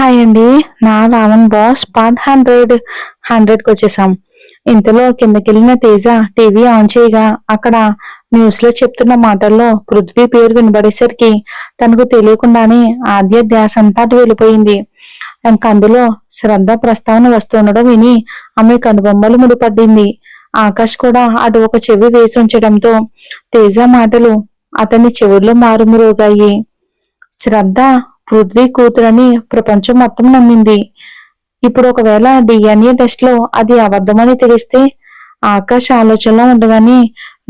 Hi అండి. నా Raavan boss part 100కి వచ్చేసాం. ఇంతలో కిందకెళ్ళిన తేజ టీవీ ఆన్ చేయగా అక్కడ న్యూస్ లో చెప్తున్న మాటల్లో పృథ్వీ పేరు వినబడేసరికి తనకు తెలియకుండానే ఆద్య ధ్యాస అంతా అటు వెళ్ళిపోయింది. ఇంక అందులో శ్రద్ధ ప్రస్తావన వస్తుండడం విని ఆమె కనుబొమ్మలు ముడిపడింది. ఆకాష్ కూడా అటు ఒక చెవి వేసి ఉంచడంతో తేజ మాటలు అతని చెవుల్లో మారుమురోగాయి. శ్రద్ధ పృథ్వీ కూతురని ప్రపంచం మొత్తం నమ్మింది. ఇప్పుడు ఒకవేళ డిఎన్ఏ టెస్ట్ లో అది అబద్ధమని తెలిస్తే ఆకాశ ఆలోచనలో ఉండగానే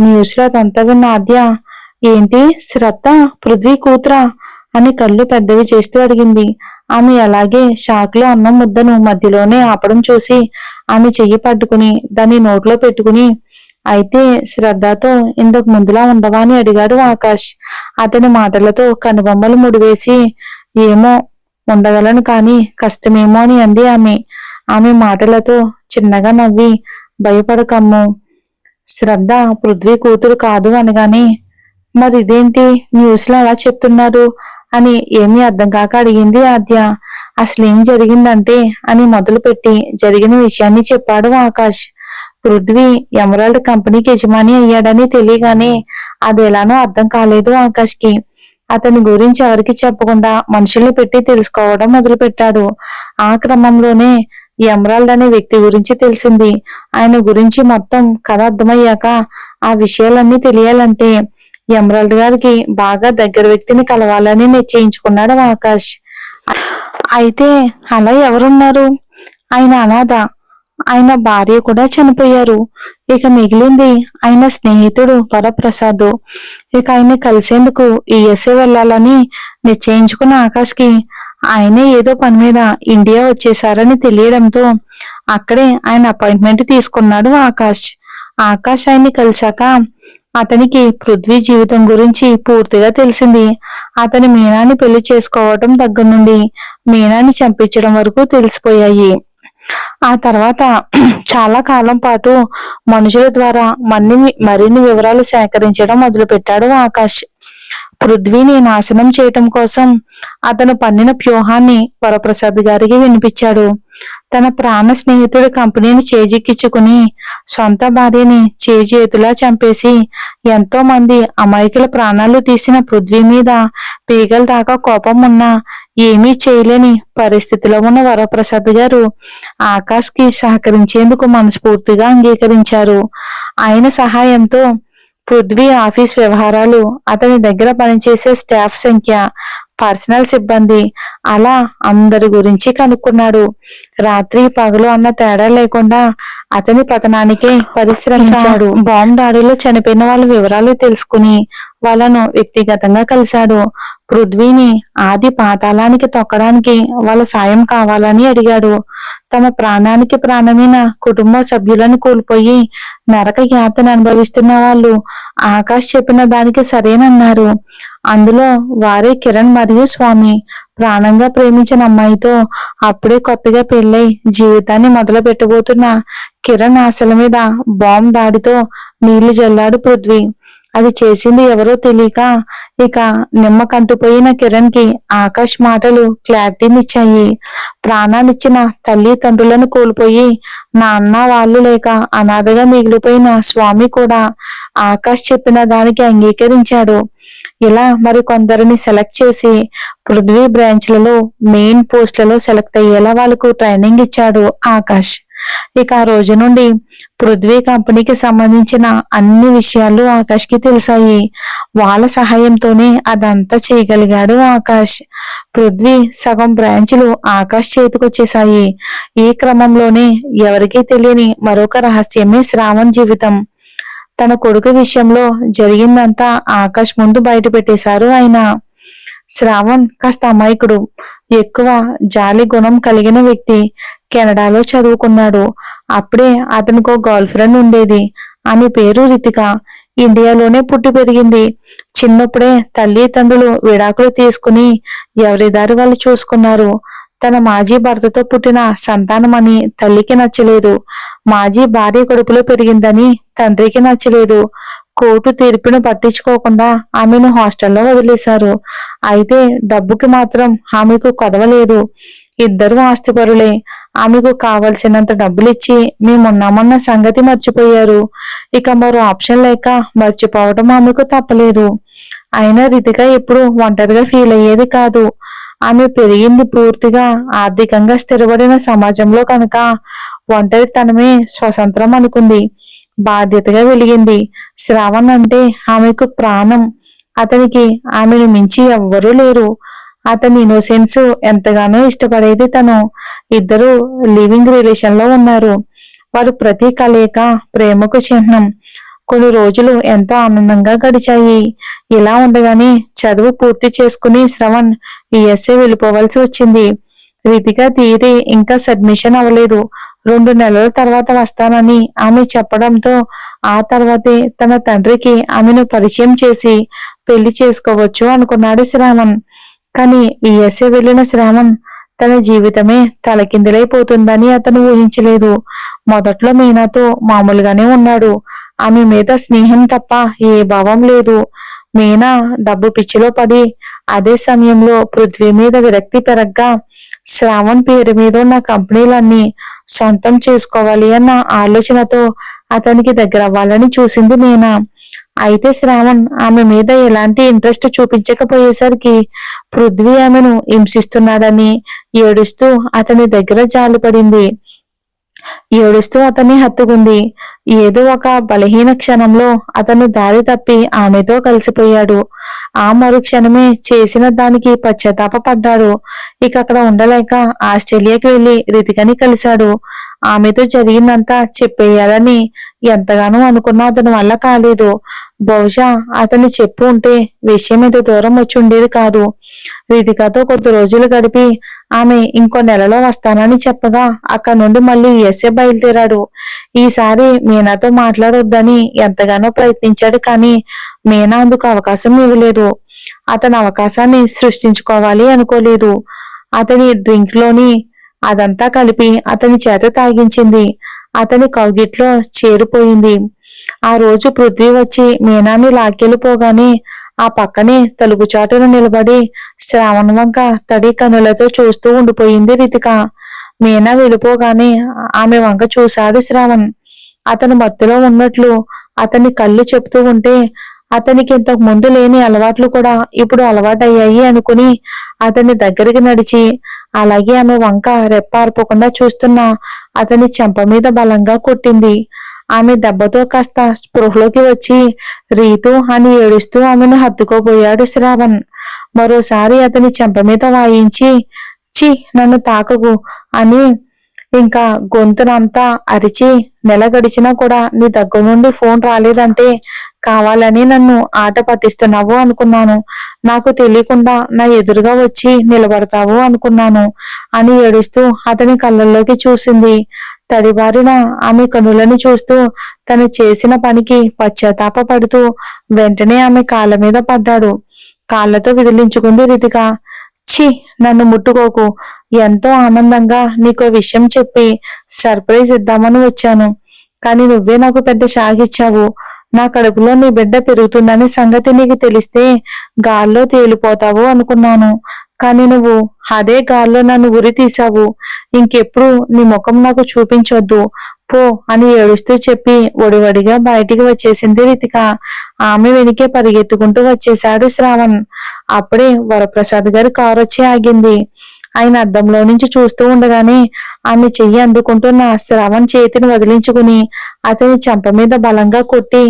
న్యూస్ లో అదంతా విన్న ఆద్య, ఏంటి శ్రద్ధ పృథ్వీ కూతురా అని కళ్ళు పెద్దవి చేస్తూ అడిగింది. ఆమె అలాగే షాక్ లో అన్నం ముద్దను మధ్యలోనే ఆపడం చూసి ఆమె చెయ్యి పట్టుకుని దాన్ని నోట్లో పెట్టుకుని, అయితే శ్రద్ధతో ఇంతకు ముందులా ఉండవా అని అడిగాడు ఆకాష్. అతని మాటలతో కనుబొమ్మలు ముడివేసి, ఏమో ఉండగలను కానీ కష్టమేమో అని అంది ఆమె. ఆమె మాటలతో చిన్నగా నవ్వి, భయపడకమ్ము, శ్రద్ధ పృథ్వీ కూతురు కాదు అనగానే, మరి ఇదేంటి న్యూస్ లో అలా చెప్తున్నారు అని ఏమీ అర్థం కాక అడిగింది ఆద్య. అసలేం జరిగిందంటే అని మొదలుపెట్టి జరిగిన విషయాన్ని చెప్పాడు ఆకాష్. పృథ్వీ ఎమరాల్డ్ కంపెనీకి యజమాని అయ్యాడని తెలియగానే అది ఎలానో అర్థం కాలేదు ఆకాష్ కి. అతని గురించి ఎవరికి చెప్పకుండా మనుషుల్ని పెట్టి తెలుసుకోవడం మొదలు పెట్టాడు. ఆ క్రమంలోనే ఎమరాల్డ్ అనే వ్యక్తి గురించి తెలిసింది. ఆయన గురించి మొత్తం కథ అర్థమయ్యాక ఆ విషయాలన్నీ తెలియాలంటే ఎమరాల్డ్ గారికి బాగా దగ్గర వ్యక్తిని కలవాలని నిశ్చయించుకున్నాడు ఆకాష్. అయితే అలా ఎవరున్నారు? ఆయన అనాథ, ఆయన భార్య కూడా చనిపోయారు. ఇక మిగిలింది ఆయన స్నేహితుడు వరప్రసాద్. ఇక ఆయన కలిసేందుకు యుఎస్ఏ వెళ్లాలని నిశ్చయించుకున్న ఆకాష్ కి ఆయనే ఏదో పని మీద ఇండియా వచ్చేసారని తెలియడంతో అక్కడే ఆయన అపాయింట్మెంట్ తీసుకున్నాడు ఆకాష్. ఆకాష్ ఆయన్ని కలిశాక అతనికి పృథ్వీ జీవితం గురించి పూర్తిగా తెలిసింది. అతని మీనాని పెళ్లి చేసుకోవటం దగ్గర నుండి మీనాని చంపించడం వరకు తెలిసిపోయాయి. ఆ తర్వాత చాలా కాలం పాటు మనుషుల ద్వారా మరిన్ని వివరాలు సేకరించడం మొదలుపెట్టాడు ఆకాష్. పృథ్వీని నాశనం చేయటం కోసం అతను పన్నిన వ్యూహాన్ని వరప్రసాద్ గారికి వినిపించాడు. తన ప్రాణ స్నేహితుడి కంపెనీని చేజిక్కించుకుని సొంత భార్యని చేజేతులా చంపేసి ఎంతో మంది అమాయకుల ప్రాణాలు తీసిన పృథ్వీ మీద పీగల దాకా కోపం ఉన్నా ఏమీ చేయలేని పరిస్థితిలో ఉన్న వరప్రసాద్ గారు ఆకాష్ కి సహకరించేందుకు మనస్ఫూర్తిగా అంగీకరించారు. ఆయన సహాయంతో పృథ్వీ ఆఫీస్ వ్యవహారాలు, అతని దగ్గర పనిచేసే స్టాఫ్ సంఖ్య, పర్సనల్ సిబ్బంది, అలా అందరి గురించి కనుక్కున్నాడు. రాత్రి పగలు అన్న తేడా లేకుండా అతని పతనానికే పరిశ్రమించాడు. బాంబు దాడిలో చనిపోయిన వాళ్ళ వివరాలు తెలుసుకుని వాళ్ళను వ్యక్తిగతంగా కలిశాడు. పృథ్వీని ఆది పాతాళానికి తొక్కడానికి వాళ్ళ సాయం కావాలని అడిగాడు. తమ ప్రాణానికి ప్రాణమైన కుటుంబ సభ్యులను కోల్పోయి నరక యాతన అనుభవిస్తున్న వాళ్ళు ఆకాష్ చెప్పిన దానికి సరేనన్నారు. అందులో వారే కిరణ్ మరియు స్వామి. ప్రాణంగా ప్రేమించిన అమ్మాయితో అప్పుడే కొత్తగా పెళ్ళై జీవితాన్ని మొదలు పెట్టబోతున్న కిరణ్ ఆశల మీద బాంబు దాడితో నీళ్లు జల్లాడు పృథ్వీ. అది చేసింది ఎవరో తెలియక ఇక నిమ్మ కంటుపోయిన కిరణ్ కి ఆకాష్ మాటలు క్లారిటీనిచ్చాయి. ప్రాణాలిచ్చిన తల్లి తండ్రులను కోల్పోయి నాన్న వాళ్ళు లేక అనాథగా మిగిలిపోయిన స్వామి కూడా ఆకాష్ చెప్పిన దానికి అంగీకరించాడు. ఇలా మరి కొందరిని సెలెక్ట్ చేసి పృథ్వీ బ్రాంచ్లలో మెయిన్ పోస్టులలో సెలెక్ట్ అయ్యేలా వాళ్ళకు ట్రైనింగ్ ఇచ్చాడు ఆకాష్. ఇక ఆ రోజు నుండి పృథ్వీ కంపెనీకి సంబంధించిన అన్ని విషయాలు ఆకాష్ కి తెలిసాయి. వాళ్ళ సహాయంతోనే అదంతా చేయగలిగాడు ఆకాష్. పృథ్వీ సగం బ్రాంచ్లు ఆకాష్ చేతికొచ్చేశాయి. ఈ క్రమంలోనే ఎవరికీ తెలియని మరొక రహస్యమే శ్రావణ్ జీవితం. తన కొడుకు విషయంలో జరిగిందంతా ఆకాష్ ముందు బయట పెట్టేశారు ఆయన. శ్రావణ్ కాస్త అమాయకుడు, ఎక్కువ జాలి గుణం కలిగిన వ్యక్తి. కెనడాలో చదువుకున్నాడు. అప్పుడే అతనికి గర్ల్ ఫ్రెండ్ ఉండేది. ఆమె పేరు రితిక. ఇండియాలోనే పుట్టి పెరిగింది. చిన్నప్పుడే తల్లి తండ్రులు విడాకులు తీసుకుని ఎవరి దారి వాళ్ళు చూసుకున్నారు. తన మాజీ భర్తతో పుట్టిన సంతానమని తల్లికి నచ్చలేదు. మాజీ భార్య కడుపులో పెరిగిందని తండ్రికి నచ్చలేదు. కోర్టు తీర్పును పట్టించుకోకుండా ఆమెను హాస్టల్లో వదిలేశారు. అయితే డబ్బుకి మాత్రం ఆమెకు కొదవలేదు. ఇద్దరు ఆస్తిపరులే. ఆమెకు కావలసినంత డబ్బులిచ్చి మేమున్నామన్న సంగతి మర్చిపోయారు. ఇక మరో ఆప్షన్ లేక మర్చిపోవటం ఆమెకు తప్పలేదు. అయినా రితిక ఎప్పుడు ఒంటరిగా ఫీల్ అయ్యేది కాదు. ఆమె పెరిగింది పూర్తిగా ఆర్థికంగా స్థిరపడిన సమాజంలో కనుక ఒంటరితనమే స్వతంత్రం అనుకుంది. బాధ్యతగా వెలిగింది. శ్రావణ్ అంటే ఆమెకు ప్రాణం. అతనికి ఆమెను మించి ఎవ్వరూ లేరు. అతని ఇన్నోసెన్స్ ఎంతగానో ఇష్టపడేది తను. ఇద్దరు లివింగ్ రిలేషన్ లో ఉన్నారు. వారు ప్రతి కలయిక ప్రేమకు చిహ్నం. కొన్ని రోజులు ఎంతో ఆనందంగా గడిచాయి. ఇలా ఉండగానే చదువు పూర్తి చేసుకుని శ్రవణ్ యుఎస్ఏ వెళ్ళిపోవాల్సి వచ్చింది. రితిక తీరి ఇంకా సబ్మిషన్ అవ్వలేదు. 2 నెలల తర్వాత వస్తానని ఆమె చెప్పడంతో ఆ తర్వాతే తన తండ్రికి ఆమెను పరిచయం చేసి పెళ్లి చేసుకోవచ్చు అనుకున్నాడు శ్రావణ్. కానీ యుఎస్ఏ వెళ్లిన శ్రావణ్ తన జీవితమే తలకిందులైపోతుందని అతను ఊహించలేదు. మొదట్లో మీనాతో మామూలుగానే ఉన్నాడు. ఆమె మీద స్నేహం తప్ప ఏ భావం లేదు. మీనా డబ్బు పిచ్చిలో పడి అదే సమయంలో పృథ్వీ మీద విరక్తి పెరగ్గా శ్రావణ్ పేరు మీద ఉన్న కంపెనీలన్నీ సొంతం చేసుకోవాలి అన్న ఆలోచనతో అతనికి దగ్గరవ్వాలని చూసింది మీనా. అయితే శ్రావణ్ ఆమె మీద ఎలాంటి ఇంట్రెస్ట్ చూపించకపోయేసరికి పృథ్వీ ఆమెను హింసిస్తున్నాడని ఏడుస్తూ అతని దగ్గర జాలిపడింది. ఏడుస్తూ అతన్ని హత్తుకుంది. ఏదో ఒక బలహీన క్షణంలో అతను దారి తప్పి ఆమెతో కలిసిపోయాడు. ఆ మరుక్షణమే చేసిన దానికి పశ్చాత్తాపపడ్డాడు. ఇక అక్కడ ఉండలేక ఆస్ట్రేలియాకి వెళ్లి రితికని కలిశాడు. ఆమెతో జరిగిందంతా చెప్పేయాలని ఎంతగానో అనుకున్నా అతని వల్ల కాలేదు. బహుశా అతన్ని చెప్పు ఉంటే విషయం ఇంత దూరం వచ్చి ఉండేది కాదు. రితికతో కొద్ది రోజులు గడిపి ఆమె ఇంకో నెలలో వస్తానని చెప్పగా అక్కడి నుండి మళ్ళీ యుఎస్ఏ బయలుదేరాడు. ఈసారి మీనాతో మాట్లాడొద్దని ఎంతగానో ప్రయత్నించాడు. కానీ మీనా అందుకు అవకాశం ఇవ్వలేదు. అతని అవకాశాన్ని సృష్టించుకోవాలి అనుకోలేదు. అతని డ్రింక్ లోని అదంతా కలిపి అతని చేత తాగించింది. అతని కౌగిట్లో చేరిపోయింది. ఆ రోజు పృథ్వీ వచ్చి మీనాని లాక్కెళ్ళిపోగానే ఆ పక్కనే తలుపు చాటున నిలబడి శ్రావణ్ వంక తడి కనులతో చూస్తూ ఉండిపోయింది రితిక. మీనా వెళ్ళిపోగానే ఆమె వంక చూశాడు శ్రావణ్. అతను మత్తులో ఉన్నట్లు అతని కళ్ళు చెప్తూ ఉంటే అతనికి ఇంతకు ముందు లేని అలవాట్లు కూడా ఇప్పుడు అలవాటయ్యాయి అనుకుని అతని దగ్గరికి నడిచి అలాగే ఆమె వంక రెప్పార్పకుండా చూస్తున్న అతని చెంప మీద బలంగా కొట్టింది. ఆమె దెబ్బతో కాస్త స్పృహలోకి వచ్చి రీతు అని ఏడుస్తూ ఆమెను హత్తుకోబోయాడు శ్రావణ్. మరోసారి అతని చెంప మీద వాయించి చి నన్ను తాకకు అని ఇంకా గొంతునంతా అరిచి నెల గడిచినా కూడా నీ దగ్గర నుండి ఫోన్ రాలేదంటే కావాలని నన్ను ఆట పట్టిస్తున్నావు అనుకున్నాను. నాకు తెలియకుండా నా ఎదురుగా వచ్చి నిలబడతావు అనుకున్నాను అని ఏడుస్తూ అతని కళ్ళల్లోకి చూసింది. తడిబారిన ఆమె కనులను చూస్తూ తను చేసిన పనికి పశ్చాత్తాపపడుతూ వెంటనే ఆమె కాళ్ళ మీద పడ్డాడు. కాళ్ళతో విదిలించుకుంది రితిక. ఛీ నన్ను ముట్టుకోకు. ఎంతో ఆనందంగా నీకో విషయం చెప్పి సర్ప్రైజ్ ఇద్దామని వచ్చాను. కానీ నువ్వే నాకు పెద్ద షాక్ ఇచ్చావు. నా కడుపులో నీ బిడ్డ పెరుగుతుందనే సంగతి నీకు తెలిస్తే గాల్లో తేలిపోతావు అనుకున్నాను. కానీ నువ్వు అదే గాల్లో నన్ను ఉరి తీసావు. ఇంకెప్పుడు నీ ముఖం నాకు చూపించొద్దు పో అని ఏడుస్తూ చెప్పి ఒడివడిగా బయటికి వచ్చేసింది రితిక. ఆమె వెనుకే పరిగెత్తుకుంటూ వచ్చేశాడు శ్రావణ్. అప్పుడే వరప్రసాద్ గారి కారు వచ్చి ఆగింది. ఆయన అద్దంలో నుంచి చూస్తూ ఉండగానే ఆమె చెయ్యి అందుకుంటున్న శ్రావణ్ చేతిని వదిలించుకుని అతని చెంప మీద బలంగా కొట్టి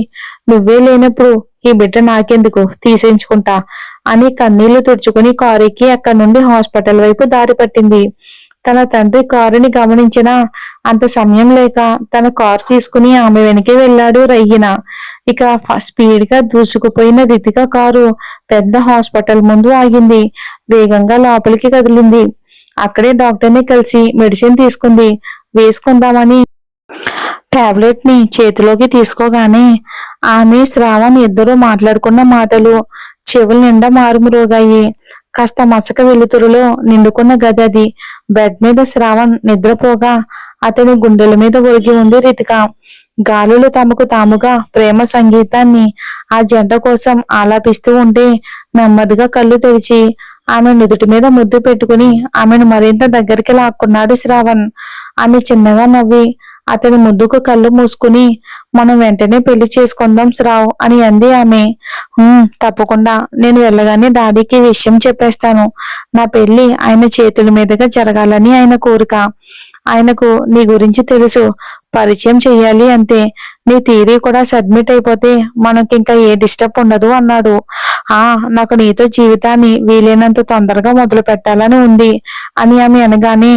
నువ్వే లేనప్పుడు ఈ బిడ్డ నాకెందుకు తీసేయించుకుంటా అని కన్నీళ్లు తుడుచుకుని కారు ఎక్కి అక్కడి నుండి హాస్పిటల్ వైపు దారి పట్టింది. తన తండ్రి కారుని గమనించినా అంత సమయం లేక తన కారు తీసుకుని ఆమె వెనకే వెళ్ళాడు రయ్యిన. ఇక స్పీడ్ గా దూసుకుపోయిన రితిక కారు పెద్ద హాస్పిటల్ ముందు ఆగింది. వేగంగా లోపలికి కదిలింది. అక్కడే డాక్టర్ని కలిసి మెడిసిన్ తీసుకుంది. వేసుకుందామని టాబ్లెట్ ని చేతిలోకి తీసుకోగానే ఆమె శ్రావణ్ ఇద్దరు మాట్లాడుకున్న మాటలు చెవుల నిండా మారుమురోగాయి. కాస్త మసక వెలుతురులో నిండుకున్న గది అది. బెడ్ మీద శ్రావణ్ నిద్రపోగా అతని గుండెల మీద ఒరిగి ఉంది రితిక. గాలులు తమకు తాముగా ప్రేమ సంగీతాన్ని ఆ జంట కోసం ఆలాపిస్తూ ఉంటే నెమ్మదిగా కళ్ళు తెరిచి ఆమె నుదుటి మీద ముద్దు పెట్టుకుని ఆమెను మరింత దగ్గరికి లాక్కున్నాడు శ్రావణ్. ఆమె చిన్నగా నవ్వి అతని ముద్దుకు కళ్ళు మూసుకుని మనం వెంటనే పెళ్లి చేసుకుందాం శ్రావ్ అని అంది ఆమె. తప్పకుండా, నేను వెళ్ళగానే డాడీకి ఈ విషయం చెప్పేస్తాను. నా పెళ్లి ఆయన చేతుల మీదుగా జరగాలని ఆయన కోరిక. ఆయనకు నీ గురించి తెలుసు, పరిచయం చెయ్యాలి అంతే. నీ థియరీ కూడా సబ్మిట్ అయిపోతే మనకింకా ఏ డిస్టర్బ్ ఉండదు అన్నాడు. నాకు నీతో జీవితాన్ని వీలైనంత తొందరగా మొదలు పెట్టాలని ఉంది అని ఆమె అనగానే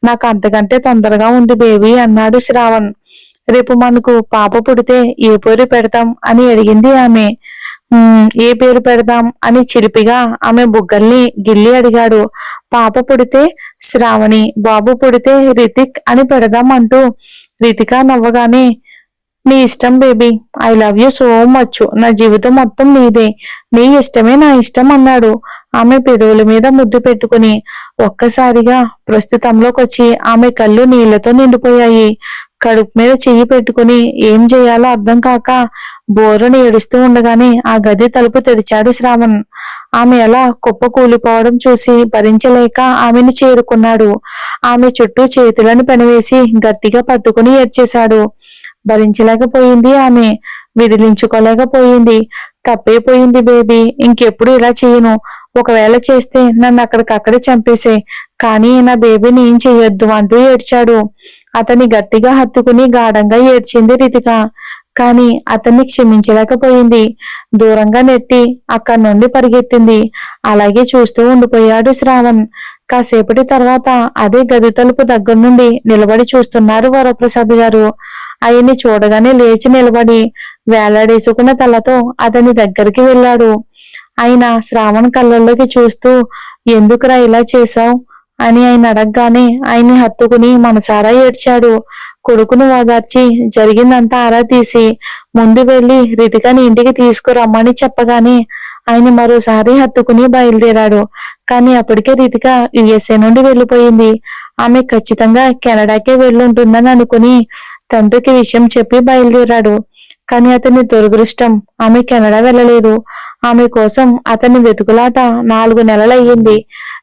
నాకు అంతకంటే తొందరగా ఉంది బేబీ అన్నాడు శ్రావణ్. రేపు మనకు పాప పుడితే ఏ పేరు పెడతాం అని అడిగింది ఆమె. ఏ పేరు పెడదాం అని చిలిపిగా ఆమె బుగ్గల్ని గిల్లి అడిగాడు. పాప పుడితే శ్రావణి, బాబు పుడితే రితిక్ అని పెడదాం అంటూ రితిక నవ్వగానే నీ ఇష్టం baby, I love you so much, నా జీవితం మొత్తం నీదే, నీ ఇష్టమే నా ఇష్టం అన్నాడు ఆమె పెదవుల మీద ముద్దు పెట్టుకుని. ఒక్కసారిగా ప్రస్తుతంలోకి వచ్చి ఆమె కళ్ళు నీళ్లతో నిండిపోయాయి. కడుపు మీద చెయ్యి పెట్టుకుని ఏం చేయాలో అర్థం కాక బోరుని ఏడుస్తూ ఉండగానే ఆ గది తలుపు తెరిచాడు శ్రావణ్. ఆమె ఎలా కుప్ప కూలిపోవడం చూసి భరించలేక ఆమెను చేరుకున్నాడు. ఆమె చుట్టూ చేతులను పెనవేసి గట్టిగా పట్టుకుని ఏడ్చేశాడు. భరించలేకపోయింది ఆమె, విదిలించుకోలేకపోయింది. తప్పైపోయింది బేబీ, ఇంకెప్పుడు ఇలా చేయను. ఒకవేళ చేస్తే నన్ను అక్కడికక్కడే చంపేసే, కానీ నా బేబీని ఏం చెయ్యొద్దు అంటూ ఏడ్చాడు. అతన్ని గట్టిగా హత్తుకుని గాఢంగా ఏడ్చింది రితిక. కాని అతన్ని క్షమించలేకపోయింది. దూరంగా నెట్టి అక్కడి నుండి పరిగెత్తింది. అలాగే చూస్తూ ఉండిపోయాడు శ్రావణ్. కాసేపటి తర్వాత అదే గది తలుపు దగ్గర నుండి నిలబడి చూస్తున్నారు వరప్రసాద్ గారు. ఆయన్ని చూడగానే లేచి నిలబడి వేలాడేసుకున్న తలతో అతని దగ్గరికి వెళ్ళాడు. ఆయన శ్రావణ్ కళ్ళల్లోకి చూస్తూ ఎందుకురా ఇలా చేశావు అని ఆయన అడగగానే ఆయన్ని హత్తుకుని మనసారా ఏడ్చాడు. కొడుకును ఓదార్చి జరిగిందంతా ఆరా తీసి ముందు వెళ్లి రితికని ఇంటికి తీసుకురమ్మని చెప్పగానే ఆయన మరోసారి హత్తుకుని బయలుదేరాడు. కానీ అప్పటికే రితిక యుఎస్ఏ నుండి వెళ్లిపోయింది. ఆమె ఖచ్చితంగా కెనడాకే వెళ్ళుంటుందని అనుకుని తండ్రికి విషయం చెప్పి బయలుదేరాడు. కానీ అతని దురదృష్టం, ఆమె కెనడా వెళ్ళలేదు. ఆమె కోసం అతని వెతుకులాట 4 నెలలయ్యింది.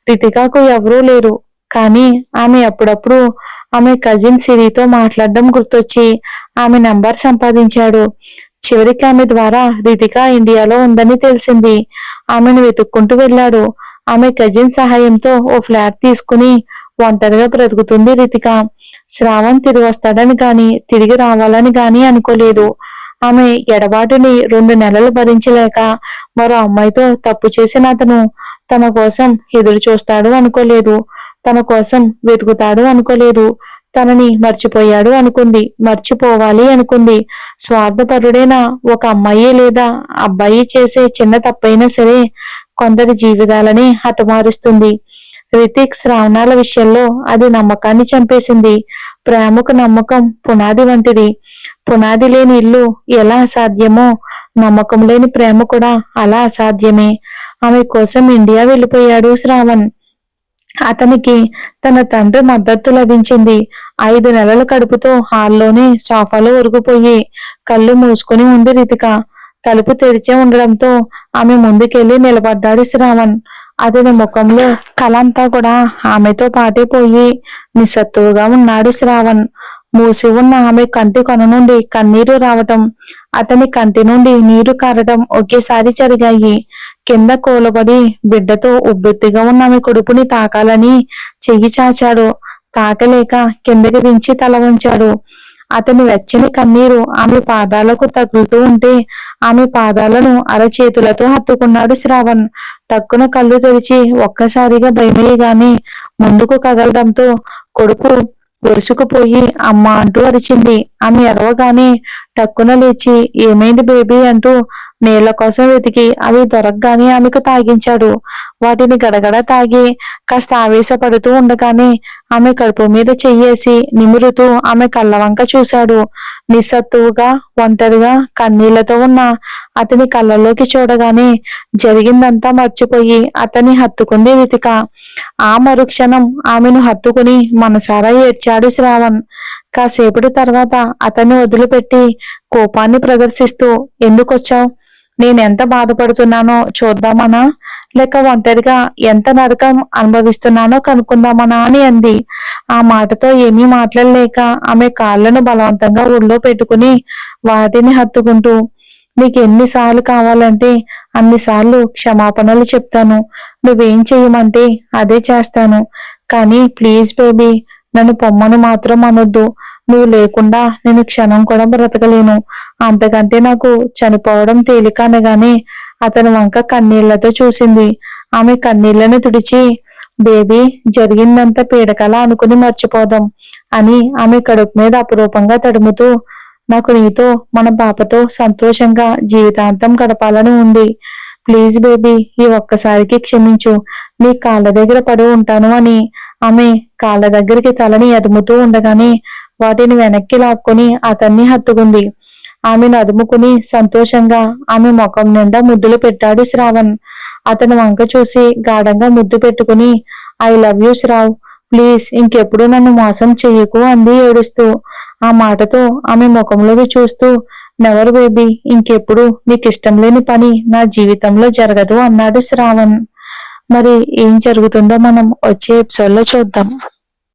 రితికకు ఎవరూ లేరు. కానీ ఆమె అప్పుడప్పుడు ఆమె కజిన్ సిరితో మాట్లాడడం గుర్తొచ్చి ఆమె నంబర్ సంపాదించాడు. చివరికి ఆమె ద్వారా రితిక ఇండియాలో ఉందని తెలిసింది. ఆమెను వెతుక్కుంటూ వెళ్ళాడు. ఆమె కజిన్ సహాయంతో ఓ ఫ్లాట్ తీసుకుని ఒంటరిగా బ్రతుకుతుంది రితిక. శ్రావణ్ తిరిగి వస్తాడని గాని తిరిగి రావాలని గాని అనుకోలేదు. ఆమె ఎడబాటుని 2 నెలలు భరించలేక మరో అమ్మాయితో తప్పు చేసిన అతను తన కోసం ఎదురు చూస్తాడు అనుకోలేదు. తన కోసం వెతుకుతాడు అనుకోలేదు. తనని మర్చిపోయాడు అనుకుంది. మర్చిపోవాలి అనుకుంది. స్వార్థపరుడైన ఒక అమ్మాయి లేదా అబ్బాయి చేసే చిన్న తప్పైనా సరే కొందరి జీవితాలని హతమారుస్తుంది. రితిక్ శ్రావణాల విషయంలో అది నమ్మకాన్ని చంపేసింది. ప్రేమకు నమ్మకం పునాది వంటిది. పునాది లేని ఇల్లు ఎలా అసాధ్యమో నమ్మకం లేని ప్రేమ కూడా అలా అసాధ్యమే. ఆమె కోసం ఇండియా వెళ్ళిపోయాడు శ్రావణ్. అతనికి తన తండ్రి మద్దతు లభించింది. 5 నెలల కడుపుతో హాల్లోనే సోఫాలో ఒరుగుపోయి కళ్ళు మూసుకుని ఉంది రితిక. తలుపు తెరిచే ఉండడంతో ఆమె ముందుకెళ్లి నిలబడ్డాడు శ్రావణ్. అతని ముఖంలో కలంతా కూడా ఆమెతో పాటే పోయి నిస్సత్తువుగా ఉన్నాడు శ్రావణ్. మూసి ఉన్న ఆమె కంటి కొన నుండి కన్నీరు రావటం, అతని కంటి నుండి నీరు కారటం ఒకేసారి జరిగాయి. కింద కూలబడి బిడ్డతో ఉబ్బెత్తిగా ఉన్న ఆమె కొడుకుని తాకాలని చెయ్యి చాచాడు. తాకలేక కిందకి దించి తల ఉంచాడు. అతని వెచ్చని కన్నీరు ఆమె పాదాలకు తగులుతూ ఉంటే ఆమె పాదాలను అరచేతులతో హత్తుకున్నాడు శ్రావణ్. టక్కున కళ్ళు తెరిచి ఒక్కసారిగా భయమేయగానే ముందుకు కదలడంతో కొడుకు గొరుసుకుపోయి అమ్మ అంటూ అరిచింది. ఆమె అరవగానే టక్కున లేచి ఏమైంది బేబీ అంటూ నీళ్ల కోసం వెతికి అవి దొరకగానే ఆమెకు తాగించాడు. వాటిని గడగడ తాగి కాస్త ఆవేశపడుతూ ఉండగానే ఆమె కడుపు మీద చెయ్యేసి నిమురుతూ ఆమె కళ్ళ వంక చూశాడు. నిస్సత్తువుగా ఒంటరిగా కన్నీళ్లతో ఉన్న అతని కళ్ళలోకి చూడగానే జరిగిందంతా మర్చిపోయి అతన్ని హత్తుకుంది రితిక. ఆ మరుక్షణం ఆమెను హత్తుకుని మనసారా ఏడ్చాడు శ్రావణ్. కాసేపటి తర్వాత అతన్ని వదిలిపెట్టి కోపాన్ని ప్రదర్శిస్తూ, ఎందుకొచ్చావు? నేనెంత బాధపడుతున్నానో చూద్దామనా, లేక ఒంటరిగా ఎంత నరకం అనుభవిస్తున్నానో కనుక్కుందామనా అని అంది. ఆ మాటతో ఏమీ మాట్లాడలేక ఆమె కాళ్ళను బలవంతంగా ఒళ్ళో పెట్టుకుని వాటిని హత్తుకుంటూ, నీకు ఎన్నిసార్లు కావాలంటే అన్నిసార్లు క్షమాపణలు చెప్తాను. నువ్వేం చెయ్యమంటే అదే చేస్తాను. కానీ ప్లీజ్ బేబీ, నన్ను పొమ్మను మాత్రం అనొద్దు. నువ్వు లేకుండా నేను క్షణం కూడా బ్రతకలేను. అంతకంటే నాకు చనిపోవడం తేలిక అనగానే అతని వంక కన్నీళ్లతో చూసింది. ఆమె కన్నీళ్లను తుడిచి, బేబీ, జరిగిందంతా పీడకల అనుకుని మర్చిపోదాం అని ఆమె కడుపు మీద అపురూపంగా తడుముతూ, నాకు నీతో, మన పాపతో సంతోషంగా జీవితాంతం గడపాలని ఉంది. ప్లీజ్ బేబీ, ఈ ఒక్కసారికి క్షమించు. నీ కాళ్ళ దగ్గర పడి ఉంటాను అని ఆమె కాళ్ళ దగ్గరికి తలని ఎదుముతూ ఉండగానే వాటిని వెనక్కి లాక్కొని అతన్ని హత్తుకుంది. ఆమెను అదుముకుని సంతోషంగా ఆమె ముఖం నిండా ముద్దులు పెట్టాడు శ్రావణ్. అతని వంక చూసి గాఢంగా ముద్దు పెట్టుకుని, I love you Shrav, please ఇంకెప్పుడు నన్ను మోసం చెయ్యకు అంది ఏడుస్తూ. ఆ మాటతో ఆమె ముఖంలోకి చూస్తూ, నెవర్ బేబీ, ఇంకెప్పుడు నీకిష్టం లేని పని నా జీవితంలో జరగదు అన్నాడు శ్రావణ్. మరి ఏం జరుగుతుందో మనం వచ్చే ఎపిసోడ్లో చూద్దాం.